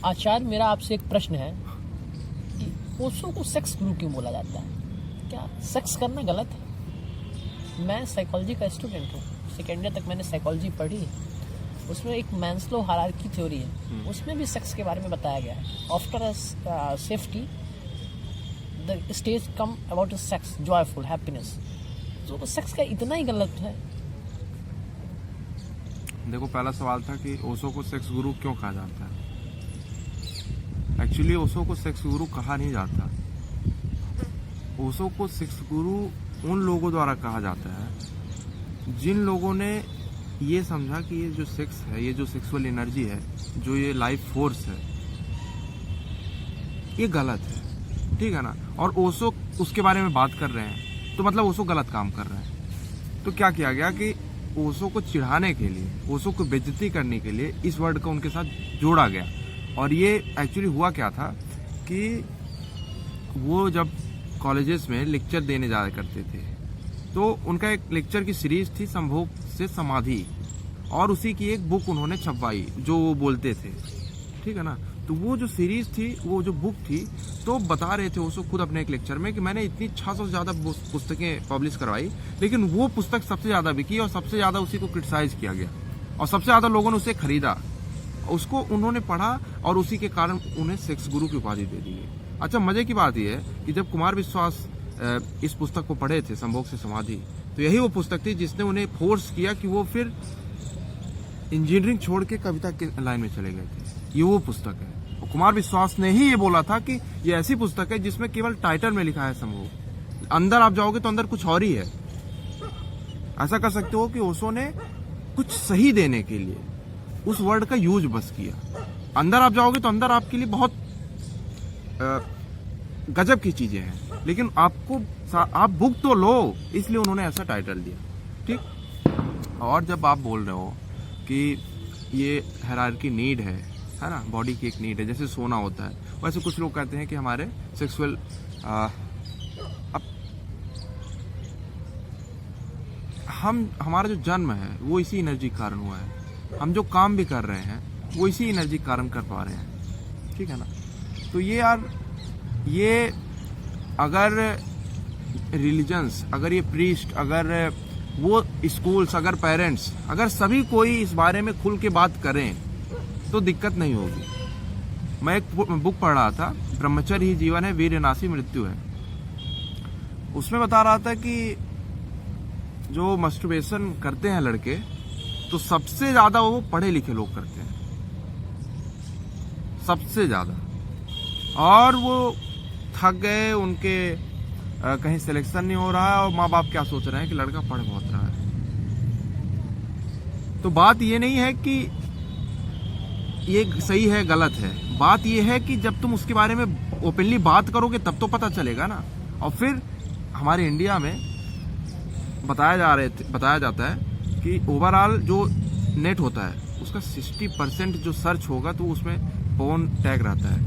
आचार्य, मेरा आपसे एक प्रश्न है कि ओशो को सेक्स गुरु क्यों बोला जाता है? क्या सेक्स करना गलत है? मैं साइकोलॉजी का स्टूडेंट हूँ, सेकेंड ईयर तक मैंने साइकोलॉजी पढ़ी। उसमें एक मैस्लो हायरार्की थ्योरी है, उसमें भी सेक्स के बारे में बताया गया है। After safety the stage come about sex, joyful happiness. तो सेक्स का इतना ही गलत है? देखो, पहला सवाल था कि ओशो को सेक्स गुरु क्यों कहा जाता है। एक्चुअली ओशो को सेक्स गुरु कहा नहीं जाता। ओशो को सेक्स गुरु उन लोगों द्वारा कहा जाता है जिन लोगों ने ये समझा कि ये जो सेक्स है, ये जो सेक्सुअल एनर्जी है, जो ये लाइफ फोर्स है, ये गलत है। ठीक है ना। और ओशो उसके बारे में बात कर रहे हैं तो मतलब ओशो गलत काम कर रहे हैं। तो क्या किया गया कि ओशो को चिढ़ाने के लिए, ओशो को बेइज्जती करने के लिए इस वर्ड को उनके साथ जोड़ा गया। और ये एक्चुअली हुआ क्या था कि वो जब कॉलेजेस में लेक्चर देने जाया करते थे तो उनका एक लेक्चर की सीरीज थी संभोग से समाधि, और उसी की एक बुक उन्होंने छपवाई जो वो बोलते थे। ठीक है ना। तो वो जो सीरीज थी, वो जो बुक थी, तो बता रहे थे ओशो खुद अपने एक लेक्चर में कि मैंने इतनी 600 से ज्यादा पुस्तकें पब्लिश करवाई, लेकिन वो पुस्तक सबसे ज्यादा बिकी और सबसे ज्यादा उसी को क्रिटिसाइज किया गया और सबसे ज्यादा लोगों ने उसे खरीदा। उसको उन्होंने पढ़ा और उसी के कारण उन्हें सेक्स गुरु की उपाधि दे दी गई। अच्छा, मजे की बात यह है कि जब कुमार विश्वास इस पुस्तक को पढ़े थे, संभोग से समाधि, तो यही वो पुस्तक थी जिसने उन्हें फोर्स किया कि वो फिर इंजीनियरिंग छोड़ के कविता के लाइन में चले गए थे। ये वो पुस्तक है। और कुमार विश्वास ने ही ये बोला था कि ये ऐसी पुस्तक है जिसमें केवल टाइटल में लिखा है संभोग, अंदर आप जाओगे तो अंदर कुछ और ही है। ऐसा कर सकते हो कि ओशो ने कुछ सही देने के लिए उस वर्ड का यूज बस किया। अंदर आप जाओगे तो अंदर आपके लिए बहुत गजब की चीजें हैं, लेकिन आप बुक तो लो, इसलिए उन्होंने ऐसा टाइटल दिया। ठीक। और जब आप बोल रहे हो कि ये हायरार्की नीड है ना, बॉडी की एक नीड है, जैसे सोना होता है, वैसे कुछ लोग कहते हैं कि हमारे सेक्सुअल हमारा जो जन्म है वो इसी एनर्जी के कारण हुआ है। हम जो काम भी कर रहे हैं वो इसी एनर्जी के कारण कर पा रहे हैं। ठीक है ना। तो ये यार, ये अगर रिलीजन्स, अगर ये प्रीस्ट, अगर वो स्कूल्स, अगर पेरेंट्स, अगर सभी कोई इस बारे में खुल के बात करें तो दिक्कत नहीं होगी। मैं एक बुक पढ़ रहा था, ब्रह्मचर्य ही जीवन है, वीरनाशी मृत्यु है। उसमें बता रहा था कि जो मस्टरबेशन करते हैं लड़के, तो सबसे ज्यादा वो पढ़े लिखे लोग करते हैं, सबसे ज्यादा। और वो थक गए, उनके कहीं सिलेक्शन नहीं हो रहा है और माँ बाप क्या सोच रहे हैं कि लड़का पढ़ बहुत रहा है। तो बात ये नहीं है कि ये सही है गलत है, बात ये है कि जब तुम उसके बारे में ओपनली बात करोगे तब तो पता चलेगा ना। और फिर हमारे इंडिया में बताया जाता है कि ओवरऑल जो नेट होता है उसका 60% जो सर्च होगा तो उसमें पोर्न टैग रहता है।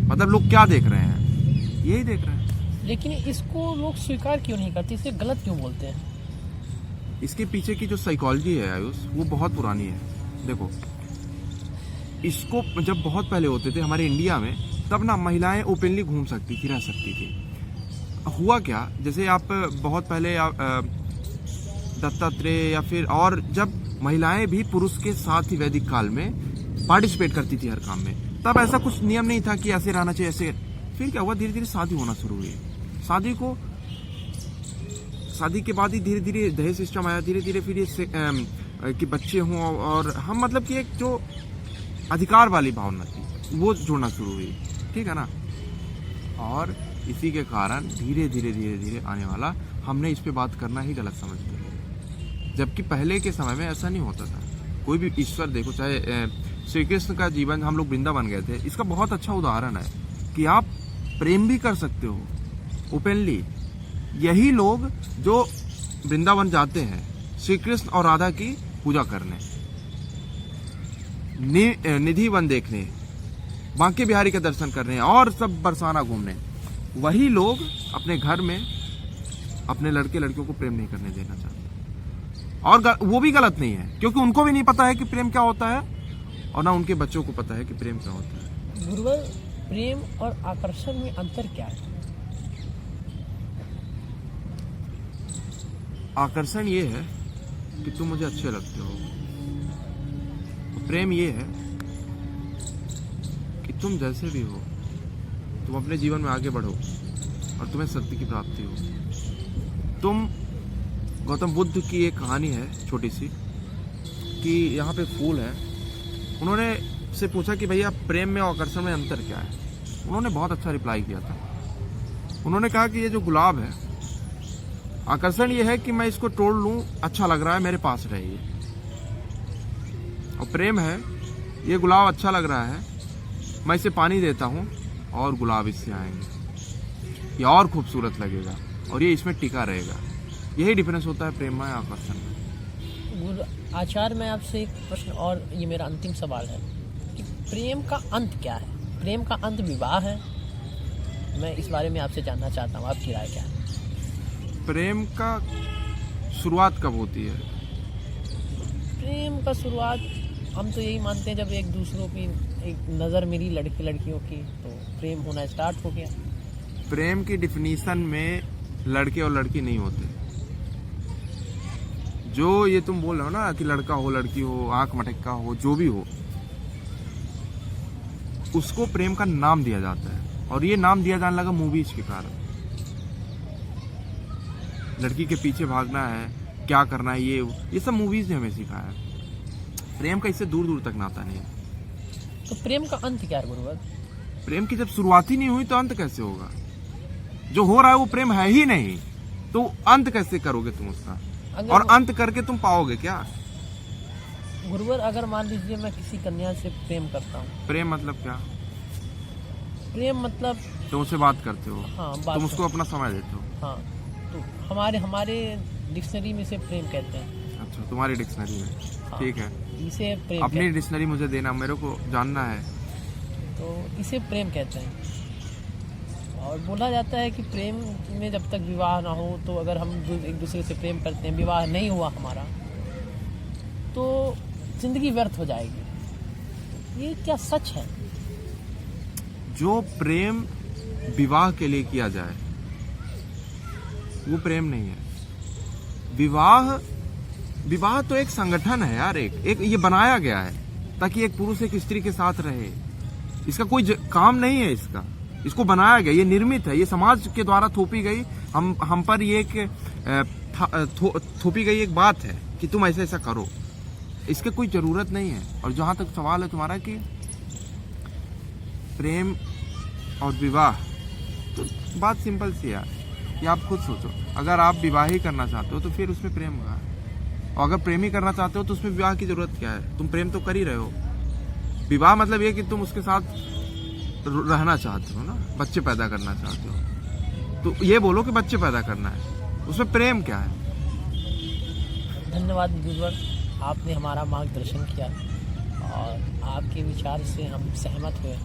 मतलब लोग क्या देख रहे हैं, यही देख रहे हैं। लेकिन इसको लोग स्वीकार क्यों नहीं करते, इसे गलत क्यों बोलते हैं? इसके पीछे की जो साइकोलॉजी है आयुष, वो बहुत पुरानी है। देखो, इसको जब बहुत पहले होते थे हमारे इंडिया में, तब ना महिलाएं ओपनली घूम सकती थी, रह सकती थी। हुआ क्या, जैसे आप बहुत पहले दत्तात्रेय या फिर और जब महिलाएं भी पुरुष के साथ ही वैदिक काल में पार्टिसिपेट करती थी हर काम में, तब ऐसा कुछ नियम नहीं था कि ऐसे रहना चाहिए, ऐसे। फिर क्या हुआ, धीरे धीरे शादी होना शुरू हुई। शादी के बाद ही धीरे धीरे दहेज सिस्टम आया, धीरे धीरे फिर ये कि बच्चे हों, और हम मतलब कि एक जो अधिकार वाली भावना थी वो जुड़ना शुरू हुई। ठीक है ना। और इसी के कारण धीरे धीरे आने वाला, हमने इस पे बात करना ही गलत समझ लिया। जबकि पहले के समय में ऐसा नहीं होता था। कोई भी ईश्वर देखो, चाहे श्री कृष्ण का जीवन, हम लोग वृंदावन गए थे, इसका बहुत अच्छा उदाहरण है कि आप प्रेम भी कर सकते हो ओपनली। यही लोग जो वृंदावन जाते हैं श्री कृष्ण और राधा की पूजा करने, निधि वन देखने, बांके बिहारी का दर्शन करने और सब बरसाना घूमने, वही लोग अपने घर में अपने लड़के लड़कियों को प्रेम नहीं करने देना चाहते। और वो भी गलत नहीं है, क्योंकि उनको भी नहीं पता है कि प्रेम क्या होता है और ना उनके बच्चों को पता है कि प्रेम क्या होता है। गुरुवर, प्रेम और आकर्षण में अंतर क्या है? आकर्षण ये है कि तुम मुझे अच्छे लगते हो। प्रेम ये है कि तुम जैसे भी हो, तुम अपने जीवन में आगे बढ़ो और तुम्हें सत्य की प्राप्ति हो। तुम गौतम बुद्ध की एक कहानी है छोटी सी, कि यहाँ पे फूल है, उन्होंने से पूछा कि भैया प्रेम में और आकर्षण में अंतर क्या है। उन्होंने बहुत अच्छा रिप्लाई किया था। उन्होंने कहा कि ये जो गुलाब है, आकर्षण ये है कि मैं इसको तोड़ लूं, अच्छा लग रहा है, मेरे पास रहे ये। और प्रेम है, ये गुलाब अच्छा लग रहा है, मैं इसे पानी देता हूं और गुलाब इससे आएंगे, ये और खूबसूरत लगेगा और ये इसमें टिका रहेगा। यही डिफरेंस होता है प्रेम में आकर्षण में। आचार्य, मैं आपसे एक प्रश्न, और ये मेरा अंतिम सवाल है कि प्रेम का अंत क्या है? प्रेम का अंत विवाह है? मैं इस बारे में आपसे जानना चाहता हूँ, आपकी राय क्या है? प्रेम का शुरुआत कब होती है? प्रेम का शुरुआत हम तो यही मानते हैं, जब एक दूसरों की एक नज़र मिली लड़कियों की, तो प्रेम होना स्टार्ट हो गया। प्रेम की डिफिनीशन में लड़के और लड़की नहीं होते। जो ये तुम बोल रहे हो ना कि लड़का हो लड़की हो, आंख मटक्का हो, जो भी हो, उसको प्रेम का नाम दिया जाता है। और ये नाम दिया जाने लगा मूवीज के कारण। लड़की के पीछे भागना है, क्या करना है, ये सब मूवीज ने हमें सिखाया है। प्रेम का इससे दूर दूर तक नाता नहीं है। तो प्रेम का अंत क्या है गुरुवर? प्रेम की जब शुरुआत ही नहीं हुई तो अंत कैसे होगा? जो हो रहा है वो प्रेम है ही नहीं, तो अंत कैसे करोगे तुम उसका? और अंत करके तुम पाओगे क्या? गुरुवर, अगर मान लीजिए मैं किसी कन्या से प्रेम करता हूँ। प्रेम मतलब क्या? प्रेम मतलब तुम उससे बात करते हो, हाँ, तुम उसको अपना समय देते हो। हाँ, तो हमारे डिक्शनरी में से प्रेम कहते हैं। अच्छा, तुम्हारी डिक्शनरी में? हाँ, ठीक है, इसे प्रेम अपनी डिक्शनरी मुझे देना, मेरे को जानना है। तो इसे प्रेम कहते हैं। और बोला जाता है कि प्रेम में जब तक विवाह ना हो, तो अगर हम एक दूसरे से प्रेम करते हैं, विवाह नहीं हुआ हमारा, तो जिंदगी व्यर्थ हो जाएगी। ये क्या सच है? जो प्रेम विवाह के लिए किया जाए वो प्रेम नहीं है। विवाह तो एक संगठन है यार, एक ये बनाया गया है ताकि एक पुरुष एक स्त्री के साथ रहे। इसका कोई काम नहीं है, इसको बनाया गया, ये निर्मित है, ये समाज के द्वारा थोपी गई, हम पर ये थोपी गई एक बात है कि तुम ऐसा ऐसा करो। इसके कोई जरूरत नहीं है। और जहां तक सवाल है तुम्हारा कि प्रेम और विवाह, तो बात सिंपल सी है कि आप खुद सोचो, अगर आप विवाह ही करना चाहते हो तो फिर उसमें प्रेम कहाँ है? और अगर प्रेम ही करना चाहते हो तो उसमें विवाह की जरूरत क्या है? तुम प्रेम तो कर ही रहे हो। विवाह मतलब ये कि तुम उसके साथ रहना चाहते हो ना, बच्चे पैदा करना चाहते हो, तो ये बोलो कि बच्चे पैदा करना है, उसमें प्रेम क्या है? धन्यवाद गुरुवर, आपने हमारा मार्गदर्शन किया और आपके विचार से हम सहमत हुए।